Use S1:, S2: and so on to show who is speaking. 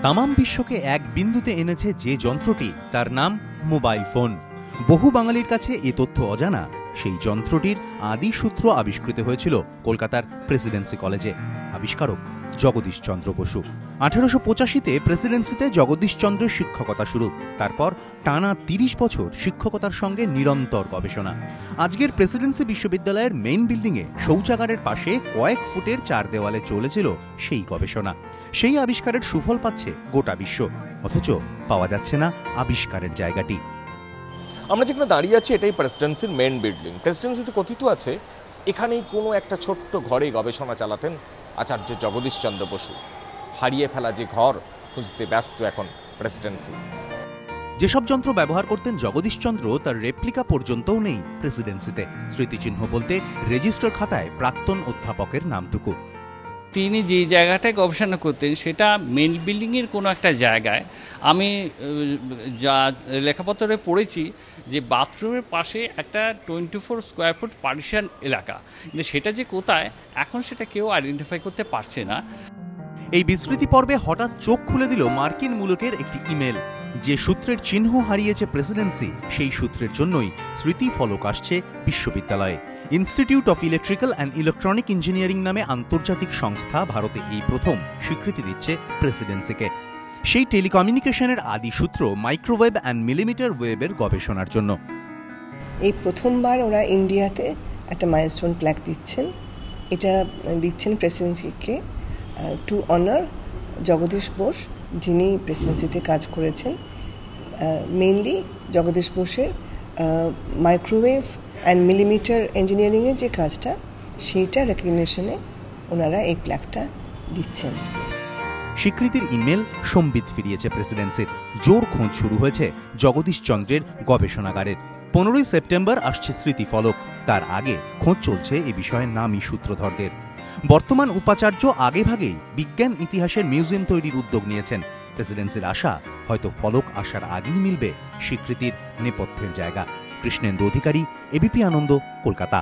S1: তামাম বিশ্বকে এক বিন্দুতে এনেছে যে যন্ত্রটি, তার নাম মোবাইল ফোন। বহু বাঙালির কাছে এ তথ্য অজানা। সেই যন্ত্রটির আদি সূত্র আবিষ্কৃত হয়েছিল কলকাতার প্রেসিডেন্সি কলেজে। আবিষ্কারক জগদীশ চন্দ্র বসু। 1885-তে প্রেসিডেন্সিতে জগদীশ চন্দ্রের শিক্ষকতা শুরু। তারপর টানা 30 বছর শিক্ষকতার সঙ্গে নিরন্তর গবেষণা। আজকের প্রেসিডেন্সি বিশ্ববিদ্যালয়ের মেইন বিল্ডিংয়ে শৌচাগারের পাশে কয়েক ফুটের 4 দেওয়ালে চলেছিল সেই গবেষণা। সেই আবিষ্কারের সুফল পাচ্ছে গোটা বিশ্ব, অথচ পাওয়া যাচ্ছে না আবিষ্কারের জায়গাটি।
S2: আমরা যেখানে দাঁড়িয়ে আছি এটাই প্রেসিডেন্সির মেইন বিল্ডিং। প্রেসিডেন্সিতে কথিত আছে এখানেই কোনো একটা ছোট্ট ঘরে গবেষণা চালাতেন আচার্য জগদীশ চন্দ্র বসু। হারিয়ে ফেলা যে ঘর খুঁজতে ব্যস্ত এখন প্রেসিডেন্সি।
S1: যেসব যন্ত্র ব্যবহার করতেন জগদীশ চন্দ্র, তার রেপ্লিকা পর্যন্তও নেই প্রেসিডেন্সিতে। স্মৃতিচিহ্ন বলতে রেজিস্টার খাতায় প্রাক্তন অধ্যাপকের নামটুকু।
S3: তিনি যে জায়গাটায় গবেষণা করতেন সেটা মেন বিল্ডিংয়ের কোনো একটা জায়গায়। আমি যা লেখাপত্রে পড়েছি যে বাথরুমের পাশে একটা 24 স্কোয়ার ফুট পার্টিশন এলাকা, কিন্তু সেটা যে কোথায় এখন সেটা কেউ আইডেন্টিফাই করতে পারছে না।
S1: এই বিস্তৃতি পর্বে হঠাৎ চোখ খুলে দিল মার্কিন মূলকের একটি ইমেল। যে সূত্রের চিহ্ন হারিয়েছে প্রেসিডেন্সি, সেই সূত্রের জন্যই স্মৃতি ফলক আসছে বিশ্ববিদ্যালয়ে। Institute of electrical and electronic engineering নামে আন্তর্জাতিক সংস্থা ভারতে এই প্রথম স্বীকৃতি দিচ্ছে প্রেসিডেন্সিকে। সেই টেলিকমিউনিকেশনের আদি সূত্র মাইক্রোওয়েভ অ্যান্ড মিলিমিটার ওয়েভের গবেষণার জন্য।
S4: এই প্রথমবার ওরা ইন্ডিয়াতে একটা মাইলস্টোন প্ল্যাক দিচ্ছেন। এটা দিচ্ছেন প্রেসিডেন্সিকে টু অনার জগদীশ বোস, যিনি প্রেসিডেন্সিতে কাজ করেছেন। মেইনলি জগদীশ বোসের মাইক্রোওয়েভ অ্যান্ড মিলিমিটার ইঞ্জিনিয়ারিংয়ের যে কাজটা, সেইটা রেকগনিশনে ওনারা এই প্ল্যাকটা দিচ্ছেন।
S1: স্বীকৃতির ইমেল সম্বিত ফিরিয়েছে প্রেসিডেন্সির। জোর খোঁজ শুরু হয়েছে জগদীশ চন্দ্রের গবেষণাগারের। 15ই সেপ্টেম্বর আসছে স্মৃতি ফলক। তার আগে খোঁজ চলছে এ বিষয়ে নামী সূত্রধরদের। বর্তমান উপাচার্য আগেভাগেই বিজ্ঞান ইতিহাসের মিউজিয়াম তৈরির উদ্যোগ নিয়েছেন। প্রেসিডেন্সির আশা, হয়তো ফলক আসার আগেই মিলবে স্বীকৃতির নেপথ্যের জায়গা। কৃষ্ণেন্দু অধিকারী, এবিপি আনন্দ, কলকাতা।